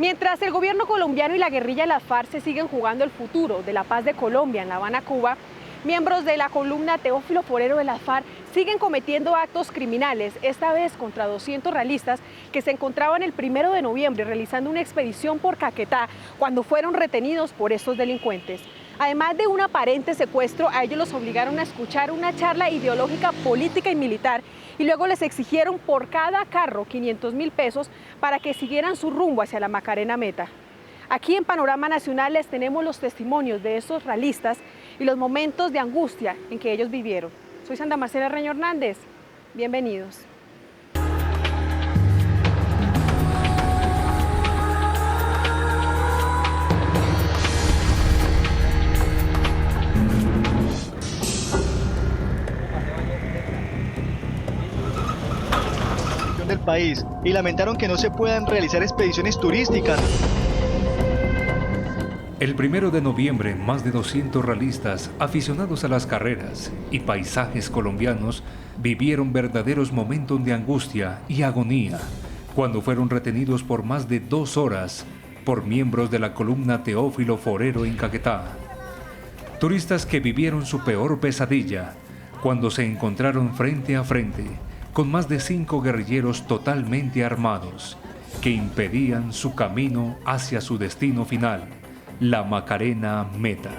Mientras el gobierno colombiano y la guerrilla de las FARC se siguen jugando el futuro de la paz de Colombia en La Habana, Cuba, miembros de la columna Teófilo Forero de las FARC siguen cometiendo actos criminales, esta vez contra 200 realistas que se encontraban el 1 de noviembre realizando una expedición por Caquetá cuando fueron retenidos por estos delincuentes. Además de un aparente secuestro, a ellos los obligaron a escuchar una charla ideológica, política y militar y luego les exigieron por cada carro 500.000 pesos para que siguieran su rumbo hacia la Macarena Meta. Aquí en Panorama Nacional les tenemos los testimonios de estos realistas y los momentos de angustia en que ellos vivieron. Soy Sandra Marcela Reño Hernández, bienvenidos. Del país y lamentaron que no se puedan realizar expediciones turísticas. El 1 de noviembre, más de 200 realistas aficionados a las carreras y paisajes colombianos vivieron verdaderos momentos de angustia y agonía cuando fueron retenidos por más de 2 horas por miembros de la columna Teófilo Forero en Caquetá. Turistas que vivieron su peor pesadilla cuando se encontraron frente a frente con más de 5 guerrilleros totalmente armados que impedían su camino hacia su destino final, la Macarena Meta.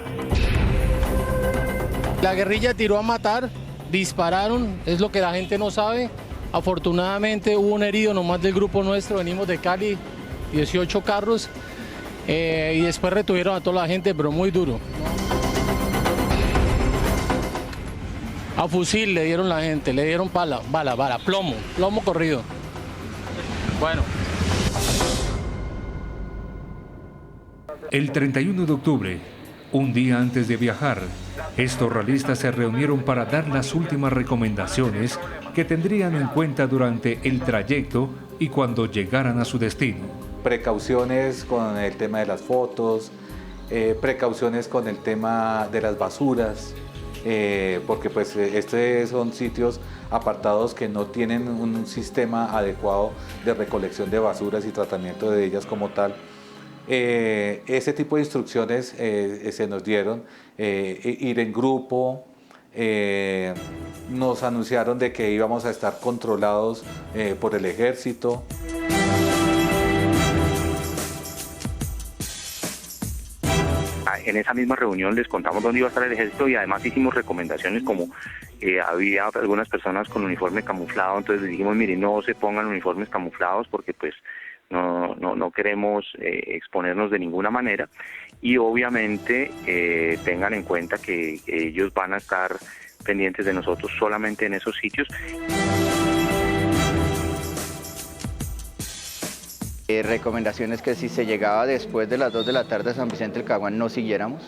La guerrilla tiró a matar, dispararon, es lo que la gente no sabe. Afortunadamente hubo un herido nomás del grupo nuestro, venimos de Cali, 18 carros, y después retuvieron a toda la gente, pero muy duro. A fusil le dieron la gente, le dieron bala, plomo corrido. Bueno. El 31 de octubre, un día antes de viajar, estos realistas se reunieron para dar las últimas recomendaciones que tendrían en cuenta durante el trayecto y cuando llegaran a su destino. Precauciones con el tema de las fotos, precauciones con el tema de las basuras, porque pues son sitios apartados que no tienen un sistema adecuado de recolección de basuras y tratamiento de ellas como tal. Ese tipo de instrucciones se nos dieron, ir en grupo, nos anunciaron de que íbamos a estar controlados por el ejército. En esa misma reunión les contamos dónde iba a estar el ejército y además hicimos recomendaciones como había algunas personas con uniforme camuflado, entonces les dijimos, miren, no se pongan uniformes camuflados porque pues no queremos exponernos de ninguna manera y obviamente tengan en cuenta que ellos van a estar pendientes de nosotros solamente en esos sitios. Recomendaciones que si se llegaba después de las 2 de la tarde a San Vicente del Caguán no siguiéramos,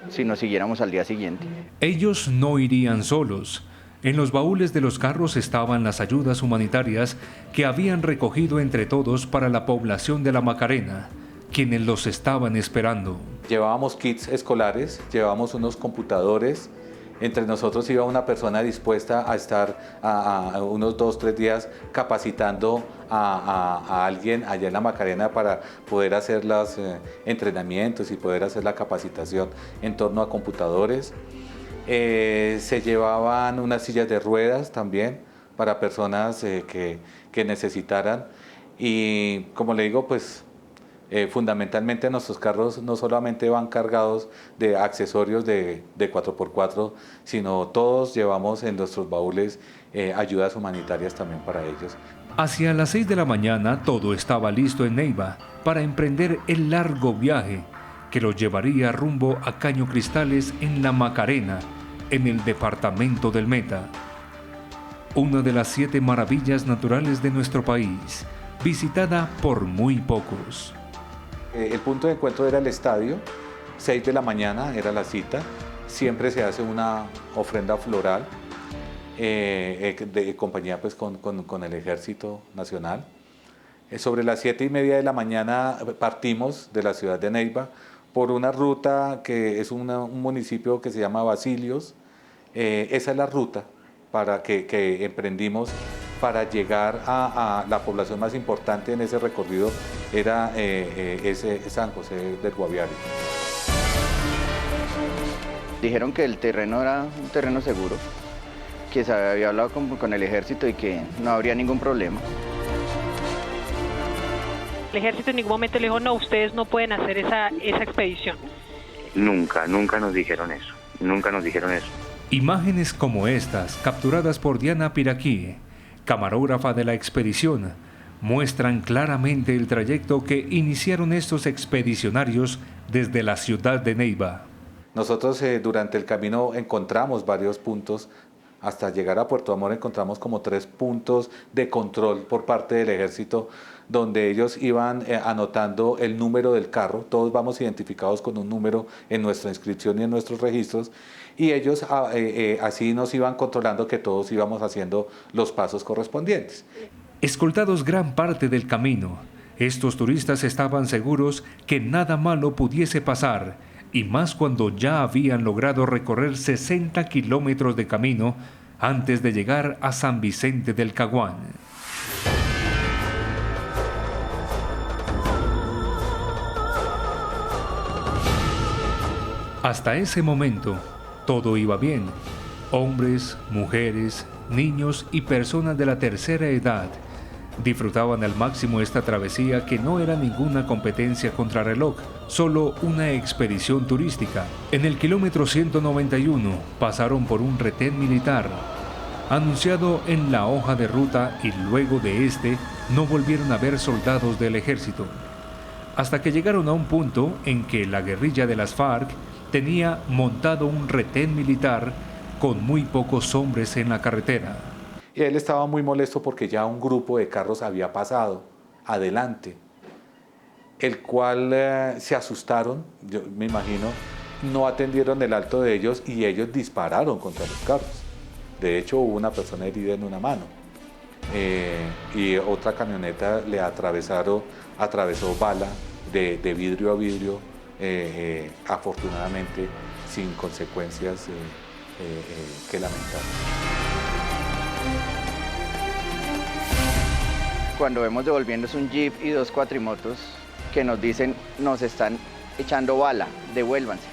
sino siguiéramos al día siguiente. Ellos no irían solos. En los baúles de los carros estaban las ayudas humanitarias que habían recogido entre todos para la población de la Macarena, quienes los estaban esperando. Llevábamos kits escolares, llevábamos unos computadores. Entre nosotros iba una persona dispuesta a estar a unos 2-3 días capacitando a alguien allá en la Macarena para poder hacer los entrenamientos y poder hacer la capacitación en torno a computadores. Se llevaban unas sillas de ruedas también para personas que necesitaran y como le digo, pues fundamentalmente nuestros carros no solamente van cargados de accesorios de 4x4, sino todos llevamos en nuestros baúles ayudas humanitarias también para ellos. Hacia las 6 de la mañana todo estaba listo en Neiva para emprender el largo viaje que los llevaría rumbo a Caño Cristales en la Macarena, en el departamento del Meta. Una de las 7 maravillas naturales de nuestro país, visitada por muy pocos. El punto de encuentro era el estadio, 6 de la mañana era la cita, siempre se hace una ofrenda floral de compañía pues, con el Ejército Nacional. Sobre las 7:30 de la mañana partimos de la ciudad de Neiva por una ruta que es un municipio que se llama Basilios. Esa es la ruta para que emprendimos para llegar a la población más importante en ese recorrido, era ese San José del Guaviare. Dijeron que el terreno era un terreno seguro, que se había hablado con el ejército y que no habría ningún problema. El ejército en ningún momento le dijo, no, ustedes no pueden hacer esa expedición. Nunca nos dijeron eso, nunca nos dijeron eso. Imágenes como estas, capturadas por Diana Piraquí, camarógrafa de la expedición, muestran claramente el trayecto que iniciaron estos expedicionarios desde la ciudad de Neiva. Nosotros durante el camino encontramos varios puntos. Hasta llegar a Puerto Amor encontramos como 3 puntos de control por parte del ejército, donde ellos iban anotando el número del carro. Todos vamos identificados con un número en nuestra inscripción y en nuestros registros, y ellos así nos iban controlando que todos íbamos haciendo los pasos correspondientes. Escoltados gran parte del camino, estos turistas estaban seguros que nada malo pudiese pasar, y más cuando ya habían logrado recorrer 60 kilómetros de camino antes de llegar a San Vicente del Caguán. Hasta ese momento, todo iba bien. Hombres, mujeres, niños y personas de la tercera edad disfrutaban al máximo esta travesía, que no era ninguna competencia contrarreloj, solo una expedición turística. En el kilómetro 191 pasaron por un retén militar, anunciado en la hoja de ruta, y luego de este no volvieron a ver soldados del ejército, hasta que llegaron a un punto en que la guerrilla de las FARC tenía montado un retén militar con muy pocos hombres en la carretera. Y él estaba muy molesto porque ya un grupo de carros había pasado adelante, el cual se asustaron, yo me imagino, no atendieron el alto de ellos y ellos dispararon contra los carros. De hecho, hubo una persona herida en una mano y otra camioneta le atravesó bala de vidrio a vidrio, afortunadamente sin consecuencias que lamentar. Cuando vemos devolviéndose un jeep y 2 cuatrimotos que nos dicen, nos están echando bala, devuélvanse.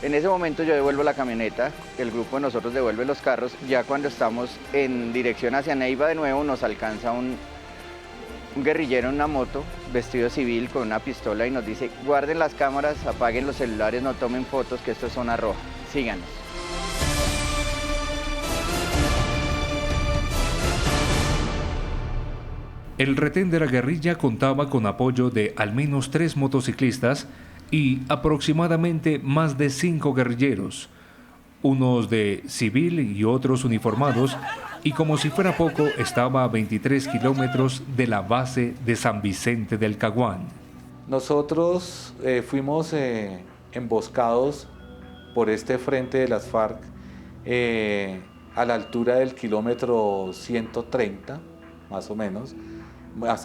En ese momento yo devuelvo la camioneta, el grupo de nosotros devuelve los carros. Ya cuando estamos en dirección hacia Neiva de nuevo, nos alcanza un guerrillero en una moto, vestido civil, con una pistola, y nos dice, guarden las cámaras, apaguen los celulares, no tomen fotos, que esto es zona roja, síganos. El retén de la guerrilla contaba con apoyo de al menos 3 motociclistas y aproximadamente más de 5 guerrilleros, unos de civil y otros uniformados, y como si fuera poco, estaba a 23 kilómetros de la base de San Vicente del Caguán. Nosotros fuimos emboscados por este frente de las FARC a la altura del kilómetro 130, más o menos,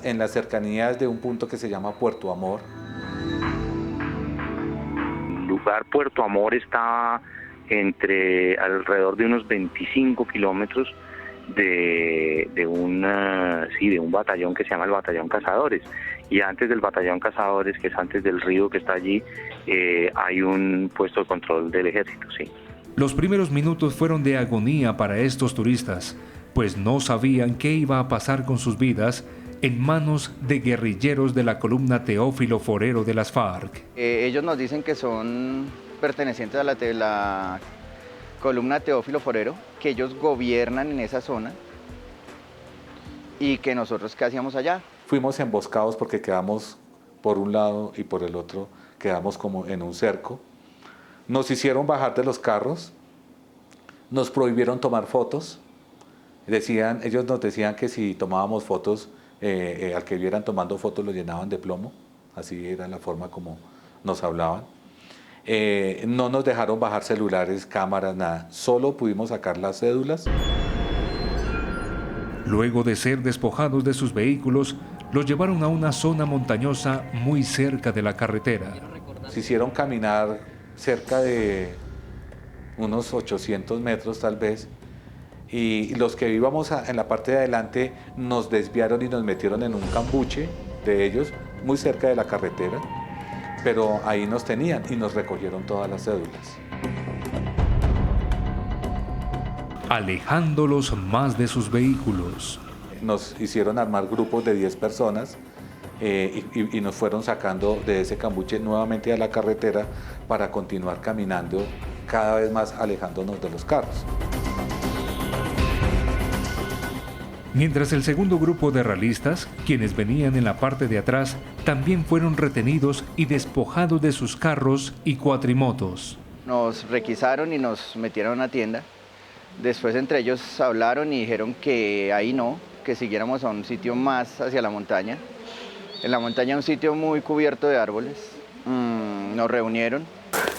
en las cercanías de un punto que se llama Puerto Amor. El lugar Puerto Amor está alrededor de unos 25 kilómetros de un batallón que se llama el Batallón Cazadores, y antes del Batallón Cazadores, que es antes del río que está allí, hay un puesto de control del ejército, sí. Los primeros minutos fueron de agonía para estos turistas, pues no sabían qué iba a pasar con sus vidas en manos de guerrilleros de la columna Teófilo Forero de las FARC. Ellos nos dicen que son pertenecientes a la columna Teófilo Forero, que ellos gobiernan en esa zona, y que nosotros, ¿qué hacíamos allá? Fuimos emboscados porque quedamos por un lado y por el otro, quedamos como en un cerco. Nos hicieron bajar de los carros, nos prohibieron tomar fotos. Ellos nos decían que si tomábamos fotos, al que vieran tomando fotos lo llenaban de plomo. Así era la forma como nos hablaban. No nos dejaron bajar celulares, cámaras, nada. Solo pudimos sacar las cédulas. Luego de ser despojados de sus vehículos, los llevaron a una zona montañosa muy cerca de la carretera. Se hicieron caminar cerca de unos 800 metros tal vez, y los que íbamos en la parte de adelante nos desviaron y nos metieron en un cambuche de ellos, muy cerca de la carretera, pero ahí nos tenían y nos recogieron todas las cédulas. Alejándolos más de sus vehículos. Nos hicieron armar grupos de 10 personas y nos fueron sacando de ese cambuche nuevamente a la carretera para continuar caminando cada vez más alejándonos de los carros. Mientras el segundo grupo de realistas, quienes venían en la parte de atrás, también fueron retenidos y despojados de sus carros y cuatrimotos. Nos requisaron y nos metieron a una tienda. Después entre ellos hablaron y dijeron que ahí no, que siguiéramos a un sitio más hacia la montaña. En la montaña un sitio muy cubierto de árboles. Nos reunieron.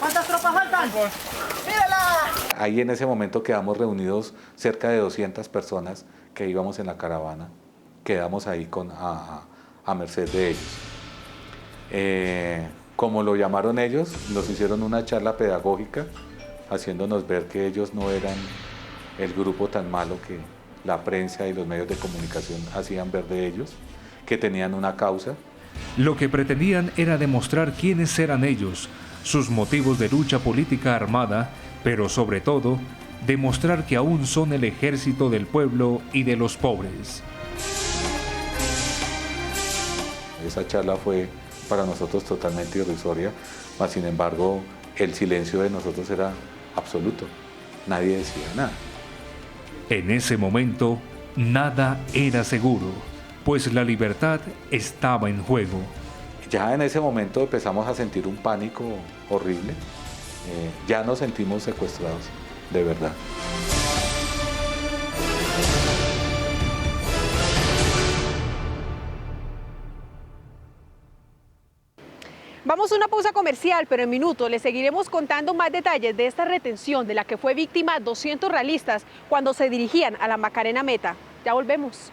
¿Cuántas tropas faltan? ¡Mírala! Ahí en ese momento quedamos reunidos cerca de 200 personas que íbamos en la caravana. Quedamos ahí a merced de ellos. Como lo llamaron ellos, nos hicieron una charla pedagógica haciéndonos ver que ellos no eran el grupo tan malo que la prensa y los medios de comunicación hacían ver de ellos, que tenían una causa. Lo que pretendían era demostrar quiénes eran ellos, sus motivos de lucha política armada, pero sobre todo, demostrar que aún son el ejército del pueblo y de los pobres. Esa charla fue para nosotros totalmente irrisoria, mas sin embargo el silencio de nosotros era absoluto, nadie decía nada. En ese momento, nada era seguro, pues la libertad estaba en juego. Ya en ese momento empezamos a sentir un pánico horrible, ya nos sentimos secuestrados, de verdad. Vamos a una pausa comercial, pero en minutos les seguiremos contando más detalles de esta retención de la que fue víctima 200 realistas cuando se dirigían a la Macarena Meta. Ya volvemos.